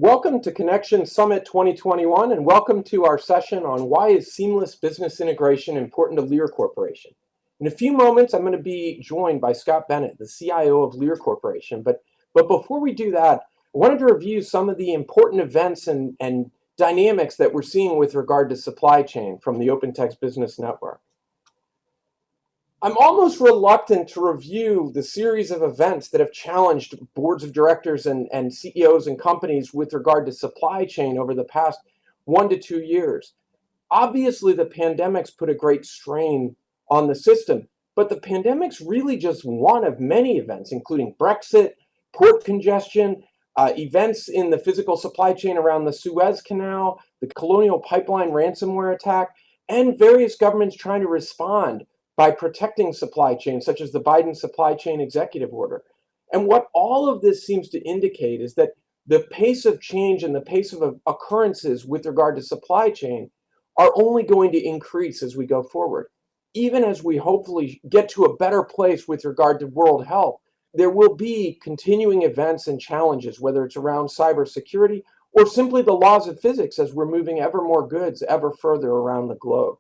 Welcome to Connection Summit 2021, and welcome to our session on why is seamless business integration important to Lear Corporation. In a few moments, I'm going to be joined by Scott Bennett, the CIO of Lear Corporation. But before we do that, I wanted to review some of the important events and dynamics that we're seeing with regard to supply chain from the OpenText Business Network. I'm almost reluctant to review the series of events that have challenged boards of directors and CEOs and companies with regard to supply chain over the past 1 to 2 years. Obviously, the pandemic's put a great strain on the system, but the pandemic's really just one of many events, including Brexit, port congestion, events in the physical supply chain around the Suez Canal, the Colonial Pipeline ransomware attack, and various governments trying to respond by protecting supply chains, such as the Biden supply chain executive order. And what all of this seems to indicate is that the pace of change and the pace of occurrences with regard to supply chain are only going to increase as we go forward. Even as we hopefully get to a better place with regard to world health, there will be continuing events and challenges, whether it's around cybersecurity or simply the laws of physics as we're moving ever more goods ever further around the globe.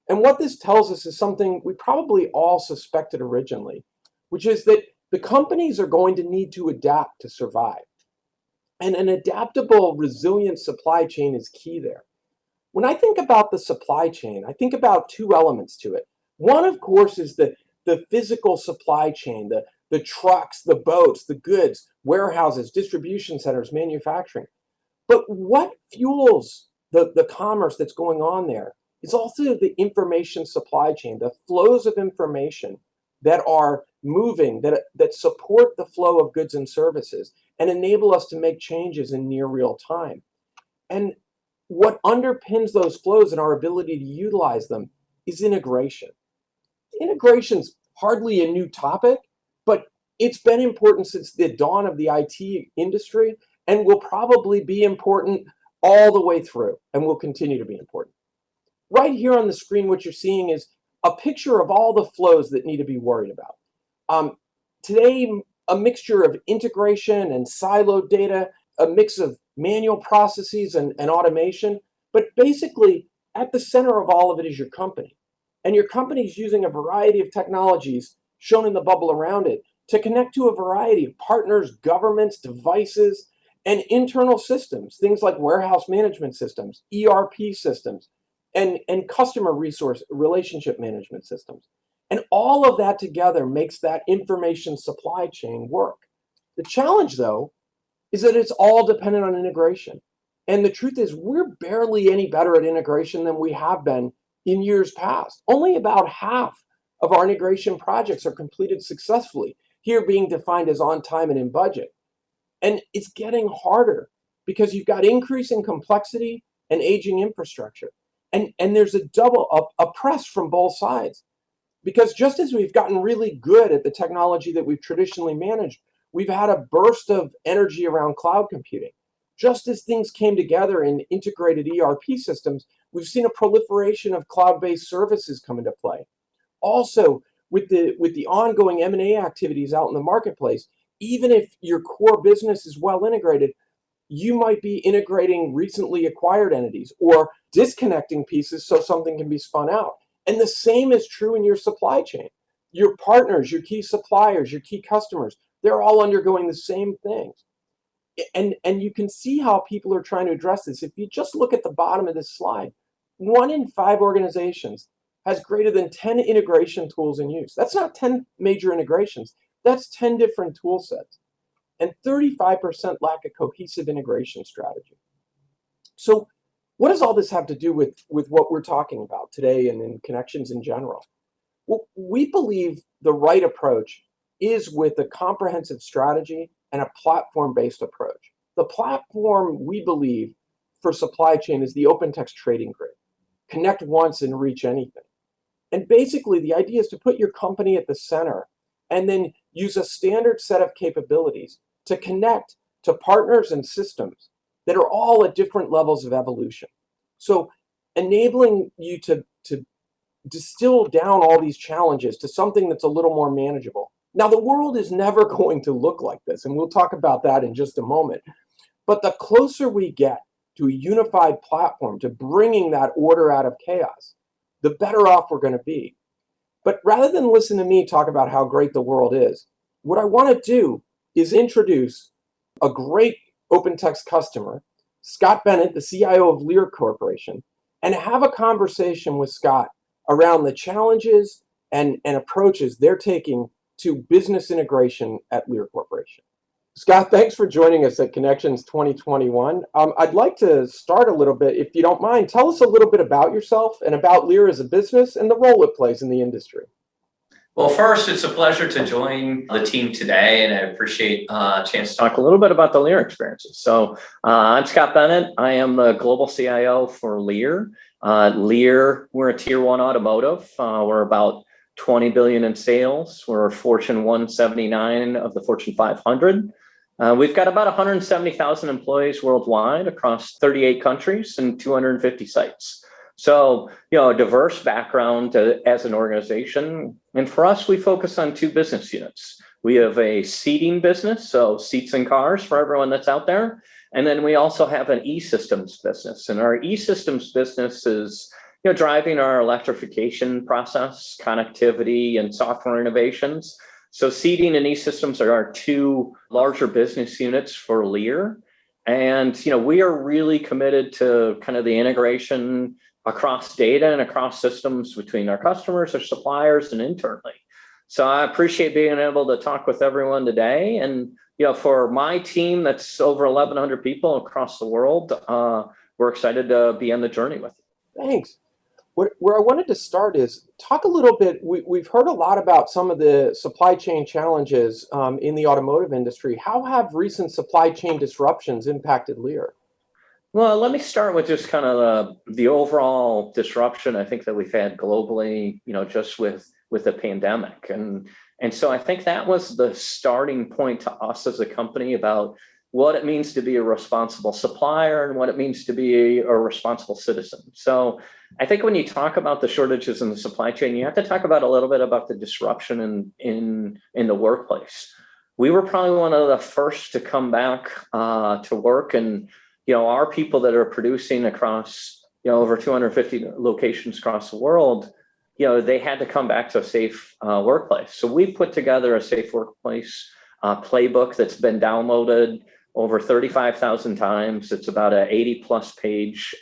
And what this tells us is something we probably all suspected originally, which is that the companies are going to need to adapt to survive. And an adaptable, resilient supply chain is key there. When I think about the supply chain, I think about two elements to it. One, of course, is the physical supply chain, the trucks, the boats, the goods, warehouses, distribution centers, manufacturing. But what fuels the commerce that's going on there is also the information supply chain, the flows of information that are moving, that support the flow of goods and services and enable us to make changes in near real time. And what underpins those flows and our ability to utilize them is integration. Integration's hardly a new topic, but it's been important since the dawn of the IT industry and will probably be important all the way through and will continue to be important. Right here on the screen, what you're seeing is a picture of all the flows that need to be worried about. Today, a mixture of integration and siloed data, a mix of manual processes and automation, but basically at the center of all of it is your company. And your company is using a variety of technologies shown in the bubble around it to connect to a variety of partners, governments, devices, and internal systems, things like warehouse management systems, ERP systems, and customer resource relationship management systems. And all of that together makes that information supply chain work. The challenge, though, is that it's all dependent on integration. And the truth is, we're barely any better at integration than we have been in years past. Only about half of our integration projects are completed successfully, here being defined as on time and in budget. And it's getting harder because you've got increasing complexity and aging infrastructure. And there's a press from both sides, because just as we've gotten really good at the technology that we've traditionally managed, we've had a burst of energy around cloud computing. Just as things came together in integrated ERP systems, we've seen a proliferation of cloud-based services come into play. Also, with the ongoing M&A activities out in the marketplace, even if your core business is well integrated, you might be integrating recently acquired entities or disconnecting pieces so something can be spun out. And the same is true in your supply chain. Your partners, your key suppliers, your key customers, they're all undergoing the same things. And you can see how people are trying to address this. If you just look at the bottom of this slide, 1 in 5 organizations has greater than 10 integration tools in use. That's not 10 major integrations. That's 10 different tool sets. And 35% lack a cohesive integration strategy. So what does all this have to do with what we're talking about today and in connections in general? Well, we believe the right approach is with a comprehensive strategy and a platform-based approach. The platform, we believe, for supply chain is the OpenText trading grid. Connect once and reach anything. And basically, the idea is to put your company at the center and then use a standard set of capabilities to connect to partners and systems that are all at different levels of evolution. So enabling you to distill down all these challenges to something that's a little more manageable. Now, the world is never going to look like this, and we'll talk about that in just a moment. But the closer we get to a unified platform, to bringing that order out of chaos, the better off we're going to be. But rather than listen to me talk about how great the world is, what I want to do is introduce a great OpenText customer, Scott Bennett, the CIO of Lear Corporation, and have a conversation with Scott around the challenges and approaches they're taking to business integration at Lear Corporation. Scott, thanks for joining us at Connections 2021. I'd like to start a little bit, if you don't mind. Tell us a little bit about yourself and about Lear as a business and the role it plays in the industry. Well, first, it's a pleasure to join the team today, and I appreciate a chance to talk a little bit about the Lear experiences. So I'm Scott Bennett. I am the global CIO for Lear. Lear, we're a tier one automotive. We're about 20 billion in sales. We're Fortune 179 of the Fortune 500. We've got about 170,000 employees worldwide across 38 countries and 250 sites. So, a diverse background as an organization. And for us, we focus on two business units. We have a seating business, so seats and cars for everyone that's out there. And then we also have an E-Systems business. And our E-Systems business is driving our electrification process, connectivity, and software innovations. So seating and E-Systems are our two larger business units for Lear. And, we are really committed to kind of the integration across data and across systems between our customers, our suppliers, and internally. So I appreciate being able to talk with everyone today. And, for my team, that's over 1,100 people across the world, we're excited to be on the journey with you. Thanks. Where I wanted to start is talk a little bit. We've heard a lot about some of the supply chain challenges in the automotive industry. How have recent supply chain disruptions impacted Lear? Well, let me start with just kind of the overall disruption I think that we've had globally, just with the pandemic. And so I think that was the starting point to us as a company about what it means to be a responsible supplier and what it means to be a responsible citizen. So I think when you talk about the shortages in the supply chain, you have to talk about a little bit about the disruption in the workplace. We were probably one of the first to come back to work, and our people that are producing across over 250 locations across the world, they had to come back to a safe workplace. So we put together a safe workplace playbook that's been downloaded over 35,000 times. It's about an 80+ page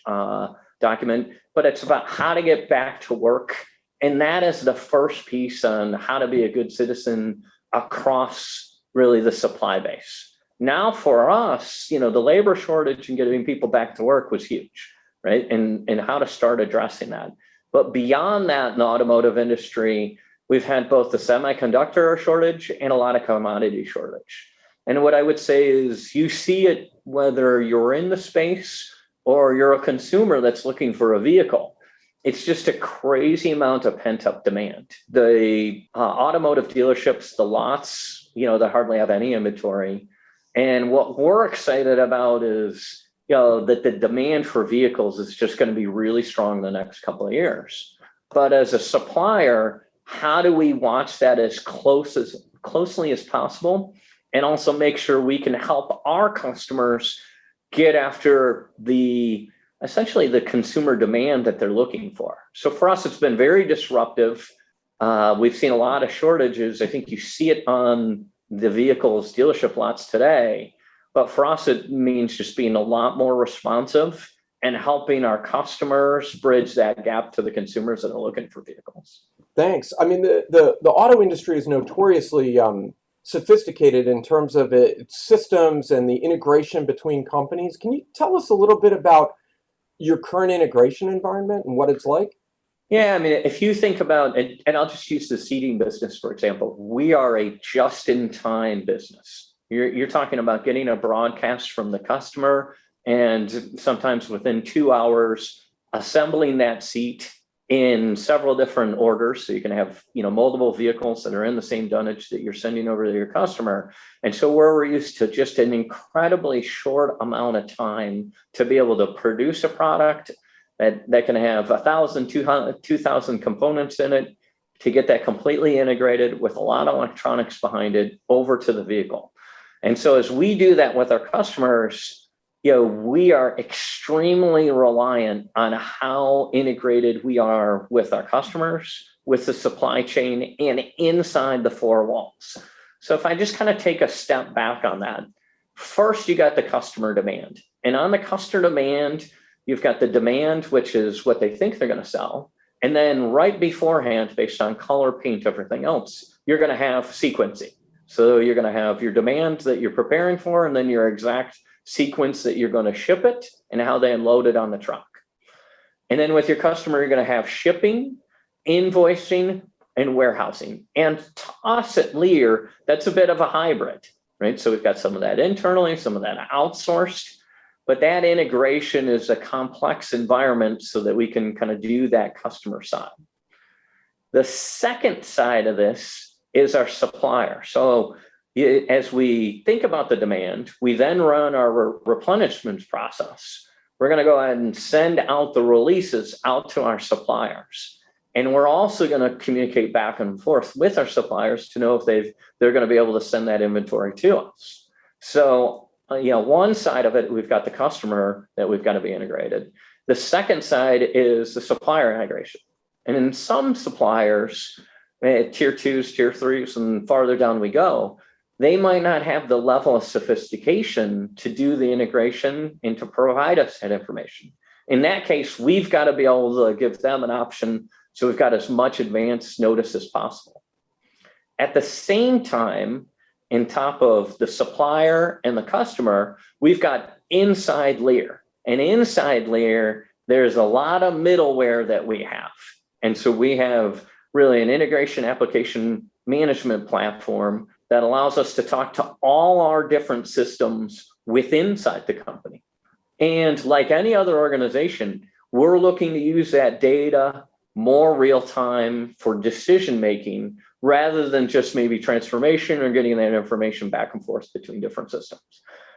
document, but it's about how to get back to work. And that is the first piece on how to be a good citizen across really the supply base. Now for us, the labor shortage and getting people back to work was huge, right? And how to start addressing that. But beyond that, in the automotive industry, we've had both the semiconductor shortage and a lot of commodity shortage. And what I would say is you see it whether you're in the space or you're a consumer that's looking for a vehicle. It's just a crazy amount of pent-up demand. The automotive dealerships, the lots, they hardly have any inventory. And what we're excited about is, that the demand for vehicles is just going to be really strong the next couple of years. But as a supplier, how do we watch that as closely as possible, and also make sure we can help our customers get after essentially the consumer demand that they're looking for? So for us, it's been very disruptive. We've seen a lot of shortages. I think you see it on the vehicles dealership lots today. But for us, it means just being a lot more responsive and helping our customers bridge that gap to the consumers that are looking for vehicles. Thanks. I mean, the auto industry is notoriously sophisticated in terms of its systems and the integration between companies. Can you tell us a little bit about your current integration environment and what it's like? Yeah, I mean, if you think about it, and I'll just use the seating business, for example, we are a just-in-time business. You're talking about getting a broadcast from the customer, and sometimes within 2 hours, assembling that seat in several different orders. So you can have, multiple vehicles that are in the same dunnage that you're sending over to your customer. And so we're used to just an incredibly short amount of time to be able to produce a product that can have 1,000, 2,000 components in it, to get that completely integrated with a lot of electronics behind it over to the vehicle. And so as we do that with our customers, we are extremely reliant on how integrated we are with our customers, with the supply chain, and inside the four walls. So if I just kind of take a step back on that, first you got the customer demand. And on the customer demand, you've got the demand, which is what they think they're going to sell. And then right beforehand, based on color, paint, everything else, you're going to have sequencing. So you're going to have your demand that you're preparing for, and then your exact sequence that you're going to ship it and how they unload it on the truck. And then with your customer, you're going to have shipping, invoicing, and warehousing. And to us at Lear, that's a bit of a hybrid, right? So we've got some of that internally, some of that outsourced, but that integration is a complex environment so that we can kind of do that customer side. The second side of this is our supplier. So as we think about the demand, we then run our replenishment process. We're going to go ahead and send out the releases out to our suppliers. And we're also going to communicate back and forth with our suppliers to know if they're going to be able to send that inventory to us. So, one side of it, we've got the customer that we've got to be integrated. The second side is the supplier integration. And in some suppliers, tier 2s, tier 3s, and farther down we go, they might not have the level of sophistication to do the integration and to provide us that information. In that case, we've got to be able to give them an option so we've got as much advance notice as possible. At the same time, on top of the supplier and the customer, we've got inside Lear. And inside Lear, there's a lot of middleware that we have. And so we have really an integration application management platform that allows us to talk to all our different systems inside the company. And like any other organization, we're looking to use that data more real time for decision making rather than just maybe transformation or getting that information back and forth between different systems.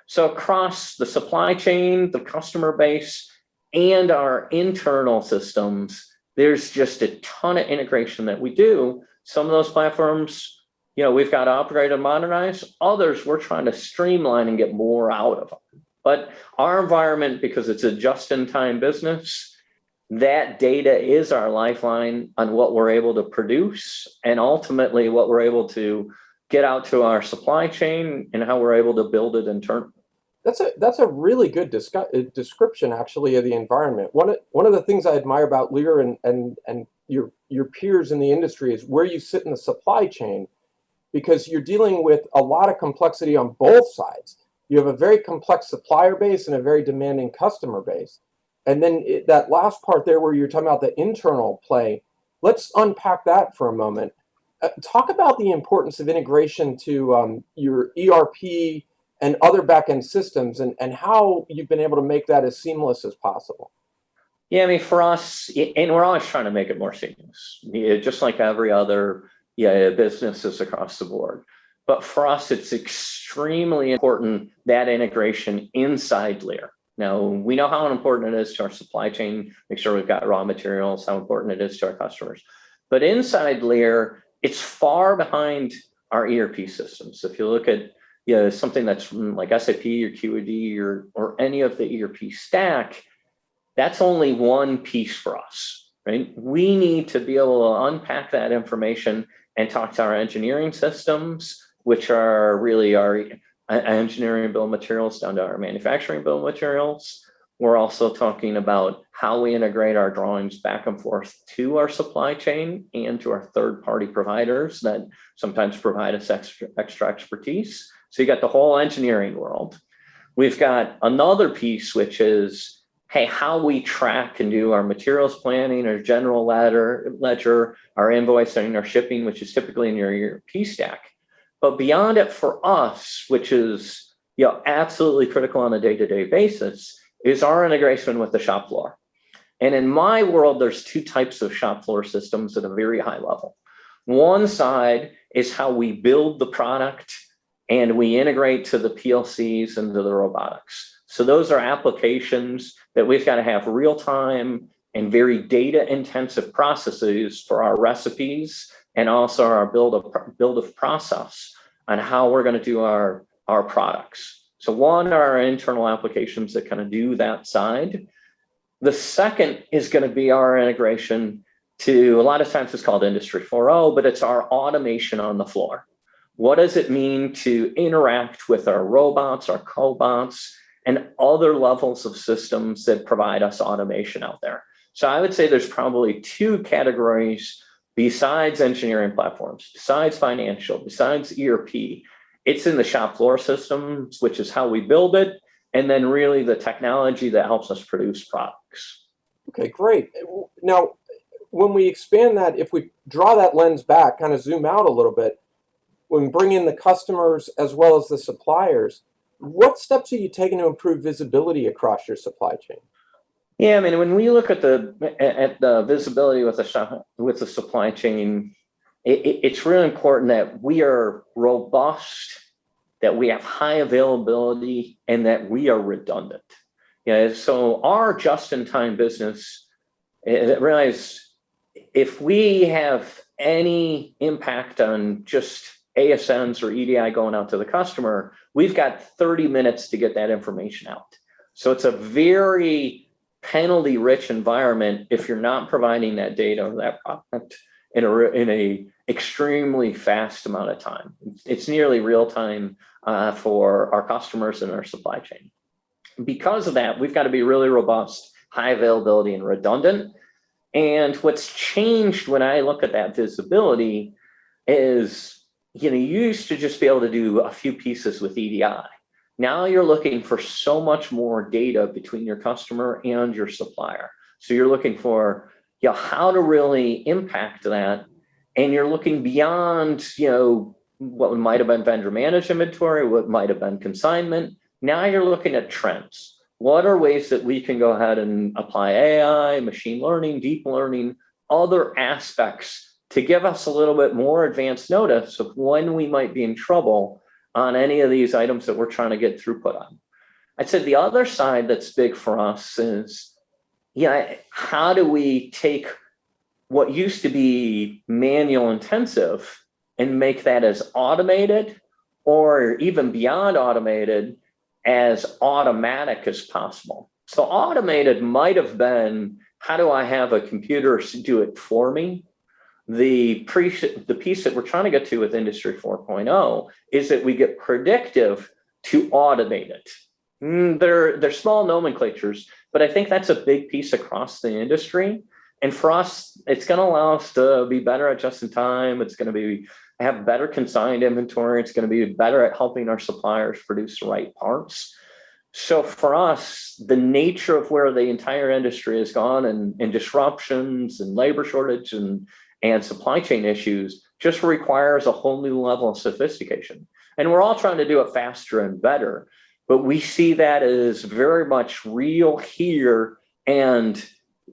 So across the supply chain, the customer base, and our internal systems, there's just a ton of integration that we do. Some of those platforms, we've got to upgrade and modernize. Others, we're trying to streamline and get more out of them. But our environment, because it's a just-in-time business, that data is our lifeline on what we're able to produce and ultimately what we're able to get out to our supply chain and how we're able to build it internally. That's a really good description, actually, of the environment. One of the things I admire about Lear and your peers in the industry is where you sit in the supply chain, because you're dealing with a lot of complexity on both sides. You have a very complex supplier base and a very demanding customer base. And then that last part there where you're talking about the internal play, let's unpack that for a moment. Talk about the importance of integration to your ERP and other back-end systems and how you've been able to make that as seamless as possible. Yeah, I mean, for us, and we're always trying to make it more seamless, just like every other businesses across the board. But for us, it's extremely important that integration inside Lear. Now, we know how important it is to our supply chain, make sure we've got raw materials, how important it is to our customers. But inside Lear, it's far behind our ERP systems. If you look at something that's like SAP or QED or any of the ERP stack, that's only one piece for us, right? We need to be able to unpack that information and talk to our engineering systems, which are really our engineering bill of materials down to our manufacturing bill of materials. We're also talking about how we integrate our drawings back and forth to our supply chain and to our third-party providers that sometimes provide us extra expertise. So you got the whole engineering world. We've got another piece, which is, how we track and do our materials planning, our general ledger, our invoicing, our shipping, which is typically in your ERP stack. But beyond it for us, which is absolutely critical on a day-to-day basis, is our integration with the shop floor. And in my world, there's two types of shop floor systems at a very high level. One side is how we build the product and we integrate to the PLCs and to the robotics. So those are applications that we've got to have real-time and very data-intensive processes for our recipes and also our build of process on how we're going to do our products. So one are our internal applications that kind of do that side. The second is going to be our integration to, a lot of times it's called Industry 4.0, but it's our automation on the floor. What does it mean to interact with our robots, our cobots, and other levels of systems that provide us automation out there? So I would say there's probably two categories besides engineering platforms, besides financial, besides ERP. It's in the shop floor systems, which is how we build it, and then really the technology that helps us produce products. Okay, great. Now, when we expand that, if we draw that lens back, kind of zoom out a little bit, when we bring in the customers as well as the suppliers, what steps are you taking to improve visibility across your supply chain? Yeah, I mean, when we look at the visibility with the supply chain, it's really important that we are robust, that we have high availability, and that we are redundant. Yeah, so our just-in-time business, realize if we have any impact on just ASNs or EDI going out to the customer, we've got 30 minutes to get that information out. So it's a very penalty-rich environment if you're not providing that data or that product in a extremely fast amount of time. It's nearly real time for our customers and our supply chain. Because of that, we've got to be really robust, high availability, and redundant. And what's changed when I look at that visibility is, you used to just be able to do a few pieces with EDI. Now you're looking for so much more data between your customer and your supplier. So you're looking for, how to really impact that. And you're looking beyond, what might have been vendor managed inventory, what might have been consignment. Now you're looking at trends. What are ways that we can go ahead and apply AI, machine learning, deep learning, other aspects to give us a little bit more advanced notice of when we might be in trouble on any of these items that we're trying to get throughput on? I'd say the other side that's big for us is, how do we take what used to be manual intensive and make that as automated, or even beyond automated, as automatic as possible? So automated might have been, how do I have a computer do it for me? The piece that we're trying to get to with Industry 4.0 is that we get predictive to automate it. They're small nomenclatures, but I think that's a big piece across the industry. And for us, it's going to allow us to be better at just in time. It's going to have better consigned inventory. It's going to be better at helping our suppliers produce the right parts. So for us, the nature of where the entire industry has gone and disruptions and labor shortage and supply chain issues just requires a whole new level of sophistication. And we're all trying to do it faster and better, but we see that as very much real here, and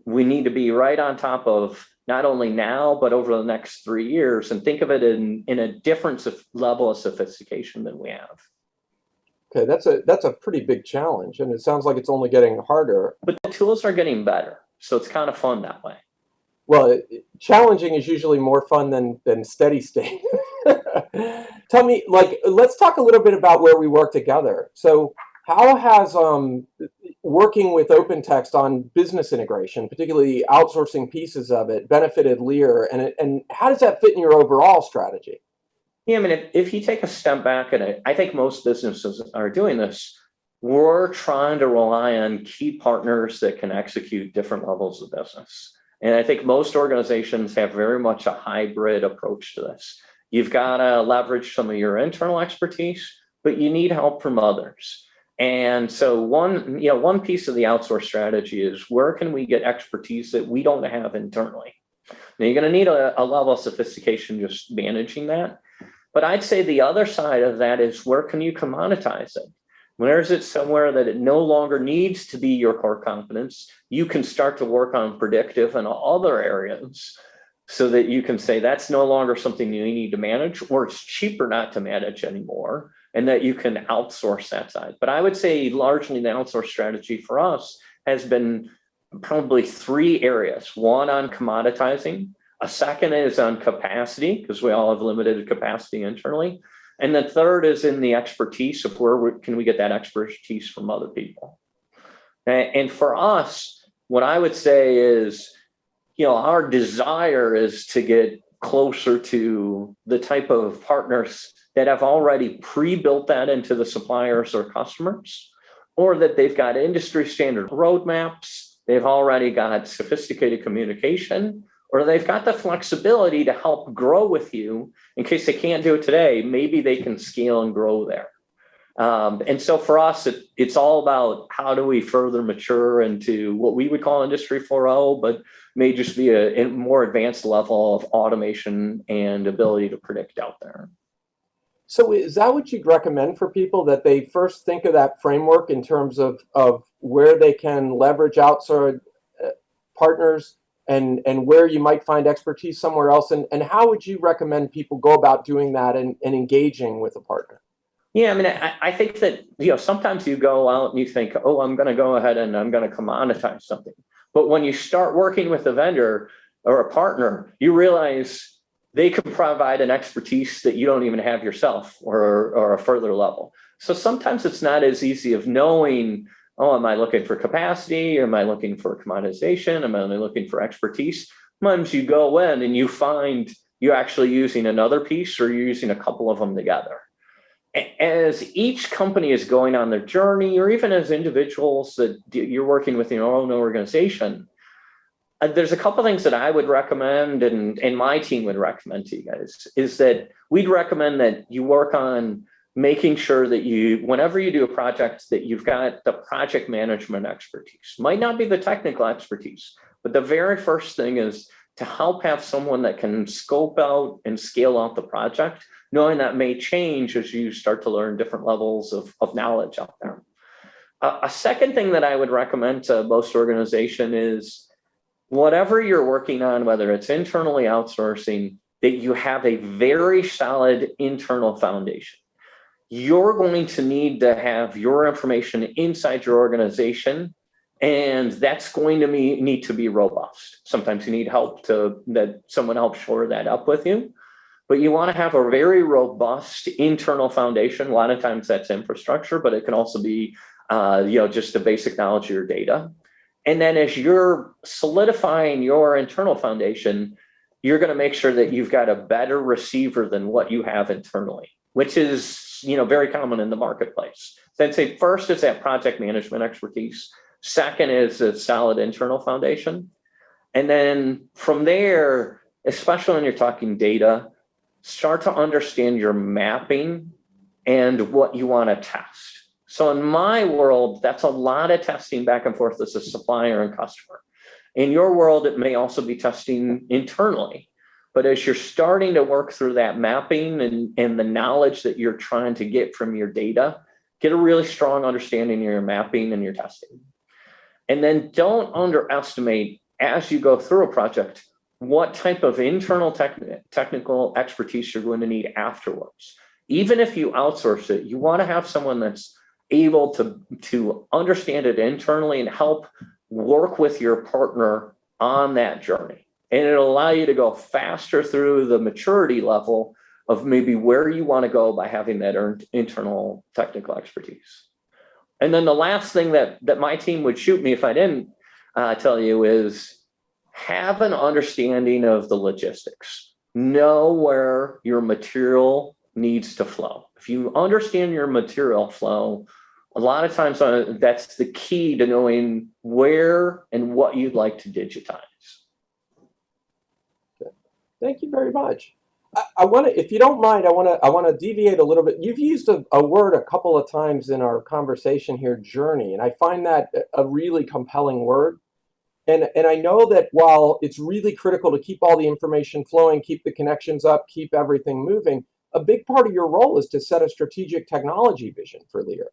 we need to be right on top of not only now, but over the next 3 years, and think of it in a different level of sophistication than we have. Okay, that's a pretty big challenge, and it sounds like it's only getting harder. But the tools are getting better, so it's kind of fun that way. Well, challenging is usually more fun than steady state. Tell me, let's talk a little bit about where we work together. So how has working with OpenText on business integration, particularly outsourcing pieces of it, benefited Lear, and how does that fit in your overall strategy? Yeah, I mean, if you take a step back, and I think most businesses are doing this, we're trying to rely on key partners that can execute different levels of business. And I think most organizations have very much a hybrid approach to this. You've got to leverage some of your internal expertise, but you need help from others. And so one piece of the outsource strategy is, where can we get expertise that we don't have internally? Now, you're going to need a level of sophistication just managing that. But I'd say the other side of that is, where can you commoditize it? Where is it somewhere that it no longer needs to be your core competence? You can start to work on predictive and other areas so that you can say that's no longer something you need to manage, or it's cheaper not to manage anymore, and that you can outsource that side. But I would say largely the outsource strategy for us has been probably 3 areas. One, on commoditizing. A second is on capacity, because we all have limited capacity internally. And the third is in the expertise of where can we get that expertise from other people. And for us, what I would say is, our desire is to get closer to the type of partners that have already pre-built that into the suppliers or customers, or that they've got industry standard roadmaps, they've already got sophisticated communication, or they've got the flexibility to help grow with you in case they can't do it today. Maybe they can scale and grow there. And so for us, it's all about how do we further mature into what we would call Industry 4.0, but may just be a more advanced level of automation and ability to predict out there. So is that what you'd recommend for people, that they first think of that framework in terms of where they can leverage outside partners and where you might find expertise somewhere else? And how would you recommend people go about doing that and engaging with a partner? Yeah, I mean, I think that, sometimes you go out and you think, oh, I'm going to go ahead and I'm going to commoditize something. But when you start working with a vendor or a partner, you realize they can provide an expertise that you don't even have yourself, or a further level. So sometimes it's not as easy of knowing, oh, am I looking for capacity? Or am I looking for commoditization? Am I looking for expertise? Sometimes you go in and you find you're actually using another piece, or you're using a couple of them together. As each company is going on their journey, or even as individuals that you're working with in your own organization, there's a couple of things that I would recommend, and my team would recommend to you guys, is that we'd recommend that you work on making sure that whenever you do a project, that you've got the project management expertise. Might not be the technical expertise, but the very first thing is to help have someone that can scope out and scale out the project, knowing that may change as you start to learn different levels of knowledge out there. A second thing that I would recommend to most organizations is, whatever you're working on, whether it's internally outsourcing, that you have a very solid internal foundation. You're going to need to have your information inside your organization, and that's going to need to be robust. Sometimes you need help that someone helps shore that up with you. But you want to have a very robust internal foundation. A lot of times that's infrastructure, but it can also be, just the basic knowledge of your data. And then as you're solidifying your internal foundation, you're going to make sure that you've got a better receiver than what you have internally, which is, very common in the marketplace. So I'd say first is that project management expertise. Second is a solid internal foundation. And then from there, especially when you're talking data, start to understand your mapping and what you want to test. So in my world, that's a lot of testing back and forth as a supplier and customer. In your world, it may also be testing internally. But as you're starting to work through that mapping and the knowledge that you're trying to get from your data, get a really strong understanding of your mapping and your testing. And then don't underestimate, as you go through a project, what type of internal technical expertise you're going to need afterwards. Even if you outsource it, you want to have someone that's able to understand it internally and help work with your partner on that journey. And it'll allow you to go faster through the maturity level of maybe where you want to go by having that internal technical expertise. And then the last thing that my team would shoot me if I didn't tell you is, have an understanding of the logistics. Know where your material needs to flow. If you understand your material flow, a lot of times that's the key to knowing where and what you'd like to digitize. Thank you very much. I want to, if you don't mind, I want to deviate a little bit. You've used a word a couple of times in our conversation here, journey, and I find that a really compelling word. And I know that while it's really critical to keep all the information flowing, keep the connections up, keep everything moving, a big part of your role is to set a strategic technology vision for Lear.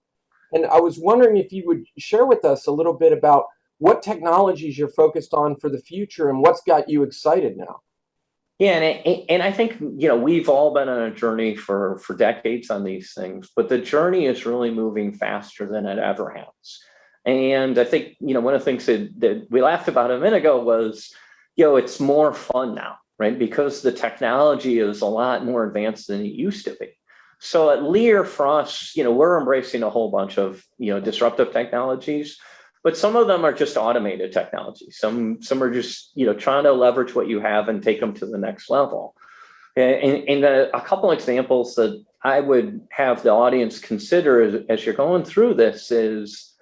And I was wondering if you would share with us a little bit about what technologies you're focused on for the future and what's got you excited now. Yeah, and I think, we've all been on a journey for decades on these things, but the journey is really moving faster than it ever has. And I think, one of the things that we laughed about a minute ago was, it's more fun now, right? Because the technology is a lot more advanced than it used to be. So at Lear, for us, we're embracing a whole bunch of, disruptive technologies, but some of them are just automated technologies. Some are just, trying to leverage what you have and take them to the next level. And a couple examples that I would have the audience consider as you're going through this is,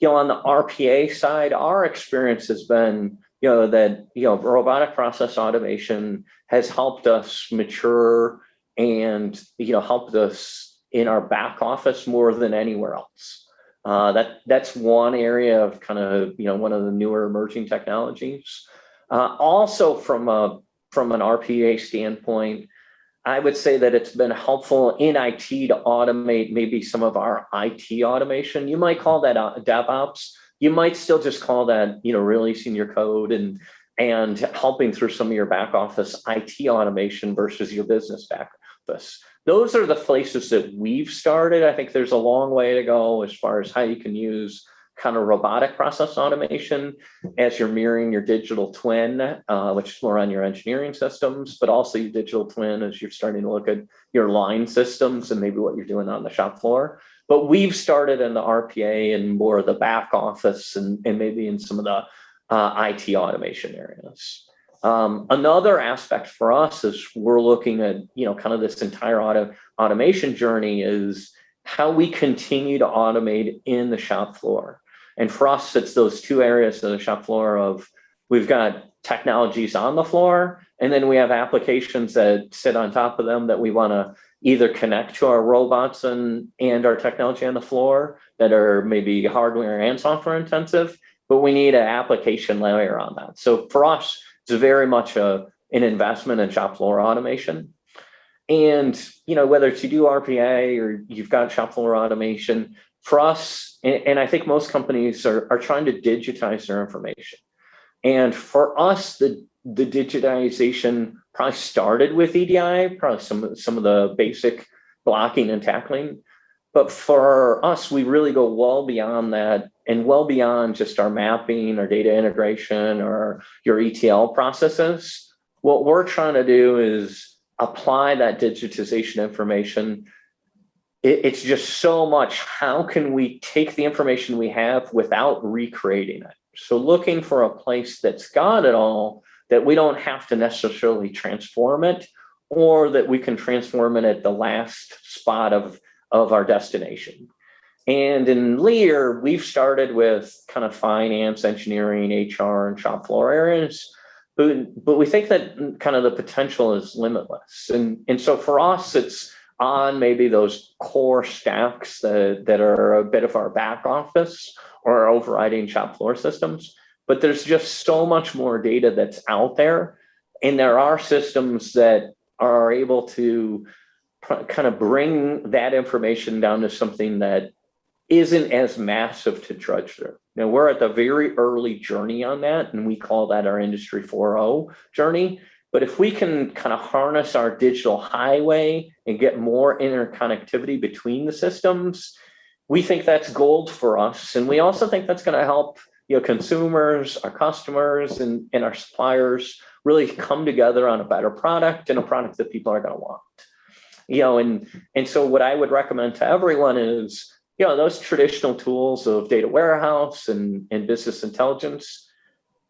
on the RPA side, our experience has been, that, robotic process automation has helped us mature and, helped us in our back office more than anywhere else. That's one area of kind of, one of the newer emerging technologies. Also from an RPA standpoint, I would say that it's been helpful in IT to automate maybe some of our IT automation. You might call that DevOps. You might still just call that, releasing your code and helping through some of your back office IT automation versus your business back office. Those are the places that we've started. I think there's a long way to go as far as how you can use kind of robotic process automation as you're mirroring your digital twin, which is more on your engineering systems, but also your digital twin as you're starting to look at your line systems and maybe what you're doing on the shop floor. But we've started in the RPA and more of the back office and maybe in some of the IT automation areas. Another aspect for us is we're looking at, kind of this entire automation journey is how we continue to automate in the shop floor. And for us, it's those two areas of the shop floor of we've got technologies on the floor, and then we have applications that sit on top of them that we want to either connect to our robots and our technology on the floor that are maybe hardware and software intensive, but we need an application layer on that. So for us, it's very much an investment in shop floor automation. And, whether it's you do RPA or you've got shop floor automation, for us, and I think most companies are trying to digitize their information. And for us, the digitization probably started with EDI, probably some of the basic blocking and tackling. But for us, we really go well beyond that and well beyond just our mapping or data integration or your ETL processes. What we're trying to do is apply that digitization information. It's just so much. How can we take the information we have without recreating it? So looking for a place that's got it all, that we don't have to necessarily transform it, or that we can transform it at the last spot of our destination. And in Lear, we've started with kind of finance, engineering, HR, and shop floor areas. But we think that kind of the potential is limitless. And so for us, it's on maybe those core stacks that are a bit of our back office or our overriding shop floor systems. But there's just so much more data that's out there. And there are systems that are able to kind of bring that information down to something that isn't as massive to drudge through. Now, we're at the very early journey on that, and we call that our Industry 4.0 journey. But if we can kind of harness our digital highway and get more interconnectivity between the systems, we think that's gold for us. And we also think that's going to help consumers, our customers, and our suppliers really come together on a better product and a product that people are going to want. And so what I would recommend to everyone is, those traditional tools of data warehouse and business intelligence,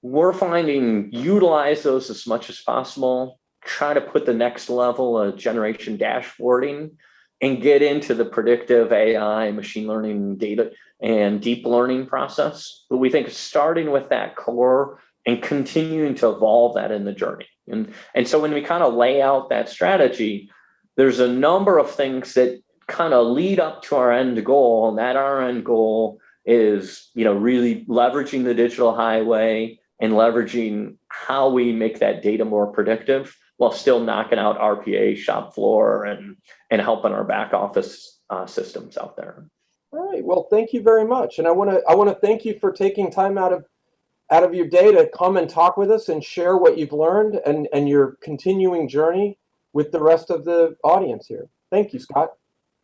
we're finding utilize those as much as possible, try to put the next level of generation dashboarding and get into the predictive AI, machine learning, data, and deep learning process. But we think starting with that core and continuing to evolve that in the journey. And so when we kind of lay out that strategy, there's a number of things that kind of lead up to our end goal, and that our end goal is, really leveraging the digital highway and leveraging how we make that data more predictive while still knocking out RPA, shop floor, and helping our back office systems out there. All right. Well, thank you very much, and I want to thank you for taking time out of your day to come and talk with us and share what you've learned and your continuing journey with the rest of the audience here. Thank you, Scott.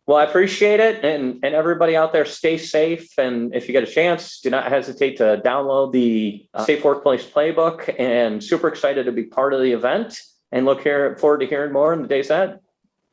Well, I appreciate it. And everybody out there, stay safe. And if you get a chance, do not hesitate to download the Safe Workplace Playbook. And super excited to be part of the event and look forward to hearing more in the days ahead.